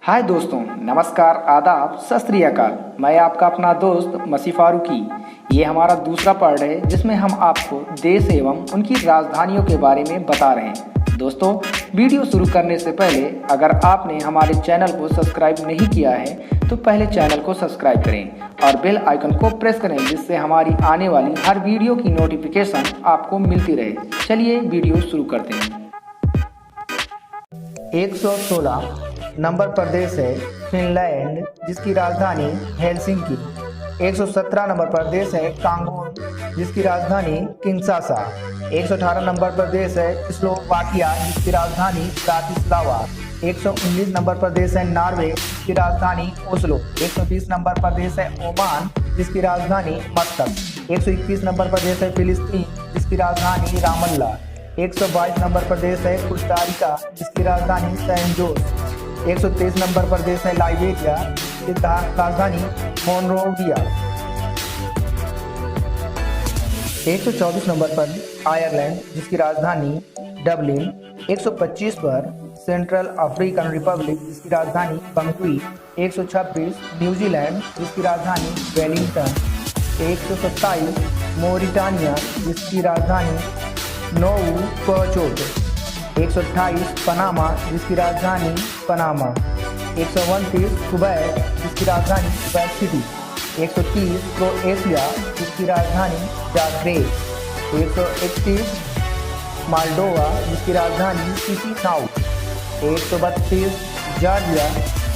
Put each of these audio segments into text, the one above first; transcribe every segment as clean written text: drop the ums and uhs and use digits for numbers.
हाय दोस्तों, नमस्कार, आदाब, सत श्री अकाल। मैं आपका अपना दोस्त मसी फारूकी। ये हमारा दूसरा पार्ट है जिसमें हम आपको देश एवं उनकी राजधानियों के बारे में बता रहे हैं। दोस्तों, वीडियो शुरू करने से पहले अगर आपने हमारे चैनल को सब्सक्राइब नहीं किया है तो पहले चैनल को सब्सक्राइब करें और बेल आइकन को प्रेस करें, जिससे हमारी आने वाली हर वीडियो की नोटिफिकेशन आपको मिलती रहे। चलिए वीडियो शुरू करते हैं। 116 नंबर पर देश है फिनलैंड, जिसकी राजधानी हेलसिंकी। 117 नंबर पर देश है कांगो, जिसकी राजधानी किंशासा। 118 नंबर पर देश है स्लोवाकिया, जिसकी राजधानी ब्रातिस्लावा। 119 नंबर पर देश है नॉर्वे, जिसकी राजधानी ओस्लो। 120 नंबर पर देश है ओमान, जिसकी राजधानी मस्कत। 121 नंबर पर देश है फिलिस्तीन, जिसकी राजधानी रामल्ला। 122 नंबर पर देश है कोस्टारिका, जिसकी राजधानी सैन जोस। 123 नंबर पर देश है लाइबेरिया, जिसकी राजधानी मोनरोविया। 124 नंबर पर आयरलैंड, जिसकी राजधानी डबलिन। 125 पर सेंट्रल अफ्रीकन रिपब्लिक, जिसकी राजधानी बंगुई। 126 न्यूजीलैंड, जिसकी राजधानी वेलिंगटन। 127 मोरिटानिया, जिसकी राजधानी नोवु कोचोट। 128 पनामा, जिसकी राजधानी पनामा। 129 कुवैत, जिसकी राजधानी कुवैत सिटी। 130 क्रोएशिया, जिसकी राजधानी जाग्रेब। 131 मोल्डोवा, जिसकी राजधानी चिशिनाउ। 132 जॉर्जिया,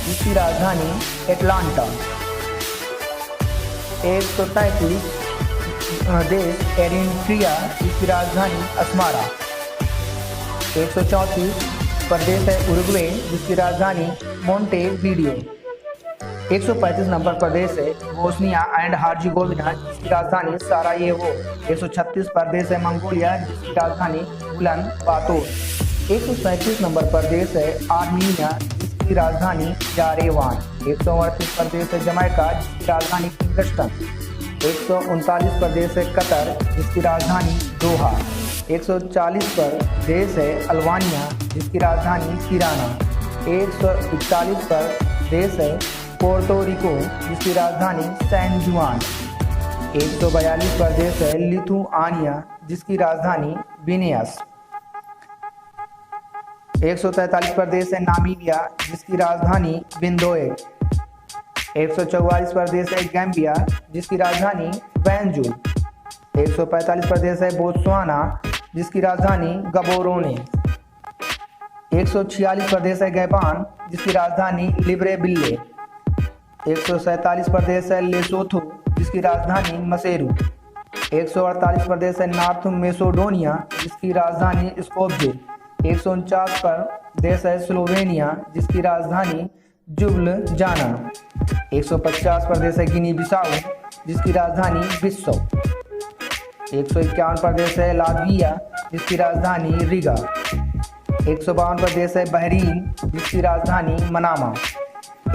जिसकी राजधानी एटलांटा। 133 देश एरिट्रिया, जिसकी राजधानी अस्मारा। 134 प्रदेश है उरुग्वे, जिसकी राजधानी मोंटेवीडियो। 135 नंबर प्रदेश है बोस्निया एंड हर्जेगोविना, जिसकी राजधानी सारायेवो। 136 प्रदेश है मंगोलिया, जिसकी राजधानी उलान बातोर। 137 नंबर प्रदेश है आर्मीनिया, जिसकी राजधानी यारेवान। 138 प्रदेश है जमैका, जिसकी राजधानी किंगस्टन। 139 प्रदेश है कतर, जिसकी राजधानी दोहा। 140 पर देश है अल्बानिया, जिसकी राजधानी तिराना। 141 पर देश है पोर्टो रिको, जिसकी राजधानी सैन जुआन। 142 पर देश है लिथुआनिया, जिसकी राजधानी विनियस। 143 पर देश है नामीबिया, जिसकी राजधानी विंडोए। 144 पर देश है गैम्बिया, जिसकी राजधानी बैंजुल। 145 प्रदेश है बोत्सवाना, जिसकी राजधानी गबोरोने। 146 प्रदेश है गैबान, जिसकी राजधानी लिब्रेविल्ले। 147 प्रदेश है लेसोथो, जिसकी राजधानी मसेरू। 148 प्रदेश है नॉर्थ मैसेडोनिया, जिसकी राजधानी स्कोप्जे। 149 पर देश है स्लोवेनिया, जिसकी राजधानी जुब्लजाना। 150 प्रदेश है गिनी बिसाऊ, जिसकी राजधानी बिस्सो। 151 प्रदेश है लातविया, जिसकी राजधानी रिगा। 152 प्रदेश है बहरीन, जिसकी राजधानी मनामा।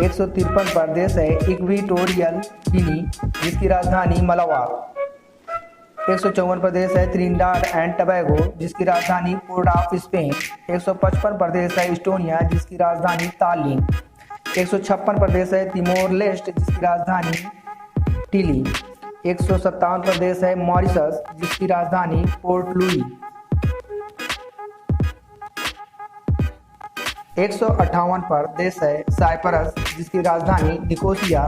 153 प्रदेश है इक्वेटोरियल गिनी, जिसकी राजधानी मलावा। 154 प्रदेश है त्रिनिडाद एंड टबैगो, जिसकी राजधानी पोर्ट ऑफ स्पेन। 155 प्रदेश है इस्टोनिया, जिसकी राजधानी तालिन। 156 प्रदेश है तिमोर लेस्ट, जिसकी राजधानी टिली। 157 प्रदेश है मॉरिशस, जिसकी राजधानी पोर्ट लुई। 158 प्रदेश है साइप्रस, जिसकी राजधानी निकोसिया।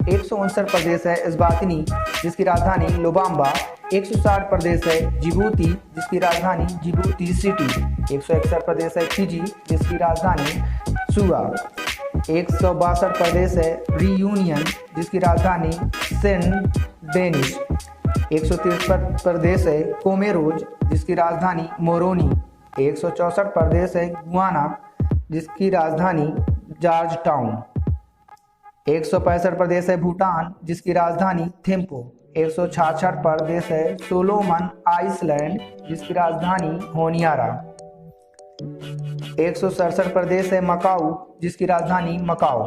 159 प्रदेश है एस्वातिनी, जिसकी राजधानी लुबाम्बा। 160 प्रदेश है जिबूती, जिसकी राजधानी जिबूती सिटी। 161 प्रदेश है फिजी, जिसकी राजधानी सुआ। 162 प्रदेश है रियूनियन, जिसकी राजधानी सेंट डेनिस। 163 प्रदेश है कोमेरोज, जिसकी राजधानी मोरोनी। 164 प्रदेश है गुआना, जिसकी राजधानी जॉर्ज टाउन। 165 प्रदेश है भूटान, जिसकी राजधानी थिम्पू। 166 प्रदेश है सोलोमन आइसलैंड, जिसकी राजधानी होनियारा। 167 प्रदेश है मकाऊ, जिसकी राजधानी मकाओ।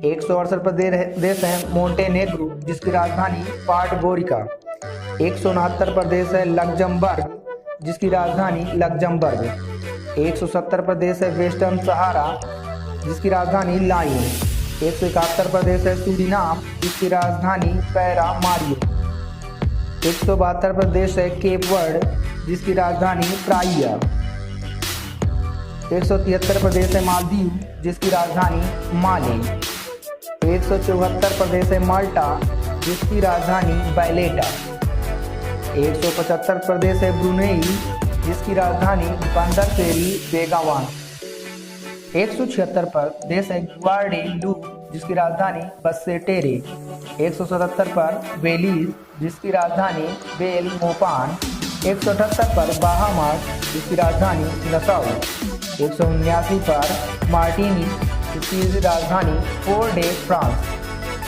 168 प्रदेश है मोंटेनेग्रो, जिसकी राजधानी पाटगोरिका। 169 प्रदेश है लग्जमबर्ग, जिसकी राजधानी लग्जमबर्ग। 170 प्रदेश है वेस्टर्न सहारा, जिसकी राजधानी लायोन। 171 प्रदेश है सूरीनाम, जिसकी राजधानी पैरामारियो। 172 प्रदेश है केप वर्ड, जिसकी राजधानी प्राइया। 173 प्रदेश है मालदीव, जिसकी राजधानी माले। 174 प्रदेश है माल्टा, जिसकी राजधानी बैलेटा। 175 प्रदेश है ब्रुनेई, जिसकी राजधानी बंदरकेरी बेगावान। 176 प्रदेश है ग्वाडेलूप, जिसकी राजधानी बसेटेरे। 177 पर बेलीज, जिसकी राजधानी बेलमोपान। 178 पर बाहामास, जिसकी राजधानी नसाउ। 179 पर मार्टिनी, जिसकी राजधानी फोर्ट डे फ्रांस।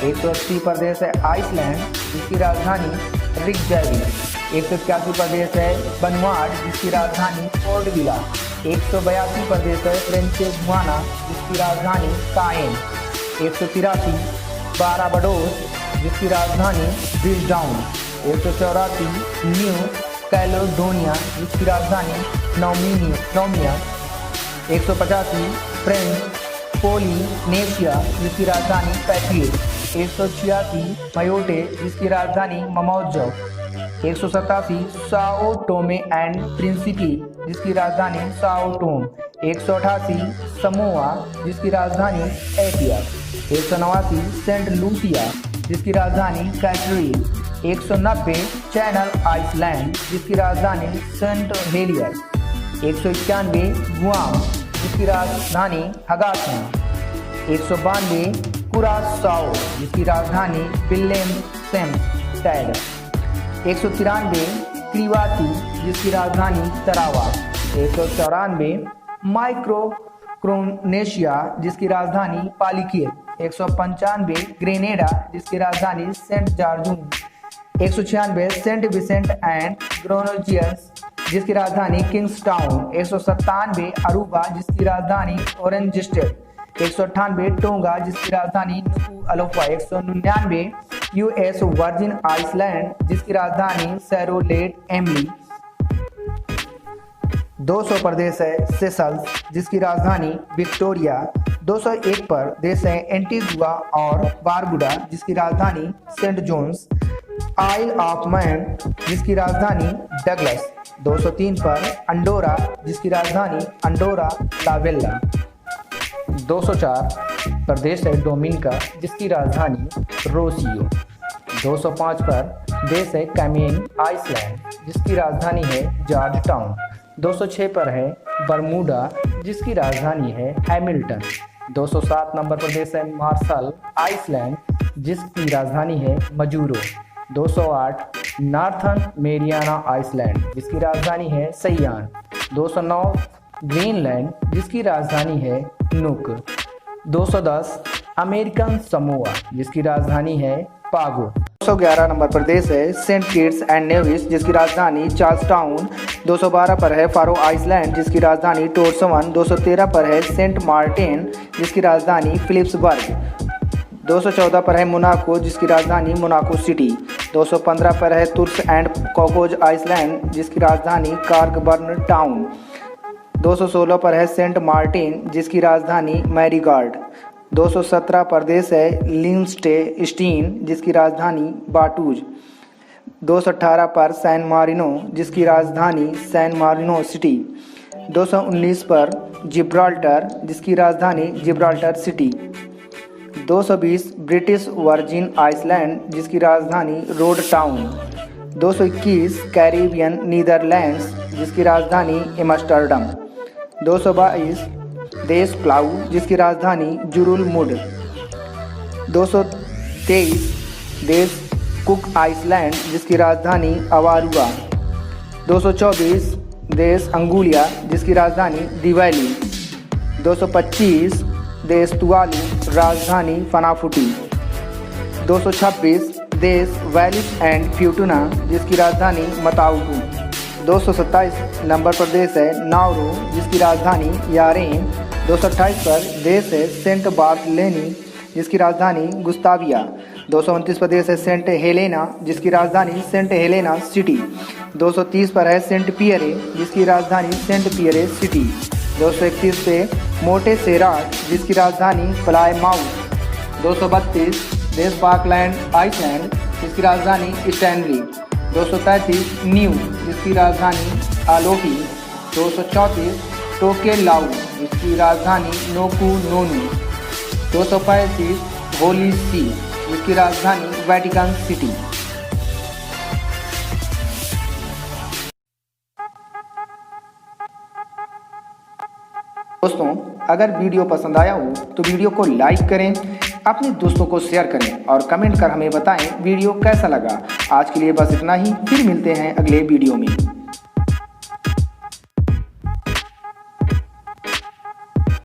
180 प्रदेश है आइसलैंड, जिसकी राजधानी रिकजैविक। 181 प्रदेश है वनुआटू, जिसकी राजधानी पोर्ट विला। 182 प्रदेश है फ्रेंच गुयाना, जिसकी राजधानी कायन। 183 बारबाडोस, जिसकी राजधानी ब्रिजटाउन। 184 न्यू कैलेडोनिया, जिसकी राजधानी नौमिया। 185 फ्रेंच पोलिनेशिया, जिसकी राजधानी पैट्रियट। 186 मायोटे, जिसकी राजधानी ममोजो। 187 साओ टोमे एंड प्रिंसिपी, जिसकी राजधानी साओ टोम। 188 समोआ, जिसकी राजधानी एपिया। 189 सेंट लूसिया, जिसकी राजधानी कैटरीन। 190 चैनल आइसलैंड, जिसकी राजधानी सेंट हेलियर। 191 गुआम, जिसकी राजधानी हगासना। 192 कुरासाओ, जिसकी राजधानी विल्लेमसेनस्टैड। 193 क्रिवाती, जिसकी राजधानी तरावा। 194 माइक्रोनेशिया, जिसकी राजधानी पालिकिर। 195 ग्रेनेडा, जिसकी राजधानी सेंट जॉर्जून। 196 सेंट विसेंट एंड ग्रेनोजियस, जिसकी राजधानी किंग्सटाउन। 197 अरूबा, जिसकी राजधानी ऑरेंज स्टेट। 198 टोंगा, जिसकी राजधानी नुकू अलोफा। 199 यूएस वर्जिन आइसलैंड, जिसकी राजधानी सैरोलेट एमली। 200 प्रदेश है सेशल्स, जिसकी राजधानी विक्टोरिया। 201 प्रदेश है एंटीगुआ और बारबुडा, जिसकी राजधानी Saint John's. Isle of Man, जिसकी राजधानी डगलस। 203 पर अंडोरा, जिसकी राजधानी अंडोरा ला वेला। 204 प्रदेश है डोमिनिका, जिसकी राजधानी रोसियो। 205 पर देश है कैमेन आइसलैंड, जिसकी राजधानी है जॉर्ज टाउन। 206 पर है बरमूडा, जिसकी राजधानी है हैमिल्टन। 207 नंबर पर देश है मार्शल आइसलैंड, जिसकी राजधानी है मजूरो। 208 नॉर्थर्न मेरियाना आइसलैंड, जिसकी राजधानी है सैयान। 209 ग्रीनलैंड, जिसकी राजधानी है नुक। 210 अमेरिकन समोआ, जिसकी राजधानी है पागो। 211 नंबर पर देश है सेंट किट्स एंड नेविस, जिसकी राजधानी चार्ल्स टाउन। 212 पर है फारो आइसलैंड, जिसकी राजधानी टोरसवन। 213 पर है सेंट मार्टिन, जिसकी राजधानी फिलिप्सबर्ग। 214 पर है मोनाको, जिसकी राजधानी मोनाको सिटी। 215 पर है तुर्स एंड कॉकोज आइसलैंड, जिसकी राजधानी कार्कबर्न टाउन। 216 पर है सेंट मार्टिन, जिसकी राजधानी मैरीगार्ड। 217 पर देश है लिंस्टेस्टीन, जिसकी राजधानी बाटूज। 218 पर सैन मारिनो, जिसकी राजधानी सैन मारिनो सिटी। 219 पर जिब्राल्टर, जिसकी राजधानी Gibraltar City. 220 British Virgin Island, जिसकी राजधानी रोड टाउन। 221 कैरिबियन नीदरलैंड्स, जिसकी राजधानी एम्स्टर्डम। 222 देश प्लाऊ, जिसकी राजधानी जुरुल मुड। 223 देश कुक आइसलैंड, जिसकी राजधानी अवारुआ। 224 देश अंगुलिया, जिसकी राजधानी दिवैली। 225 देश तुवालू, राजधानी फनाफुटी। 226 देश वैलिस एंड फ्यूटुना, जिसकी राजधानी मताउटू। 227 नंबर पर देश है नाउरू, जिसकी राजधानी यारेन। 228 पर देश है सेंट बार्थलेनी, जिसकी राजधानी गुस्ताविया। 229 पर देश है सेंट हेलेना, जिसकी राजधानी सेंट हेलेना सिटी। 230 पर है सेंट पियरे, जिसकी राजधानी सेंट पियरे सिटी। 231 पे मोंटेसेराट जिसकी राजधानी प्लायमाउथ। 232 देश फाकलैंड आइसलैंड जिसकी राजधानी स्टैनली। 233 न्यू जिसकी राजधानी आलोही। 234 टोकेलाउ जिसकी राजधानी नोकुनोनु। 235 होली सी जिसकी राजधानी वेटिकन सिटी। दोस्तों, अगर वीडियो पसंद आया हो तो वीडियो को लाइक करें, अपने दोस्तों को शेयर करें और कमेंट कर हमें बताएं वीडियो कैसा लगा। आज के लिए बस इतना ही, फिर मिलते हैं अगले वीडियो में।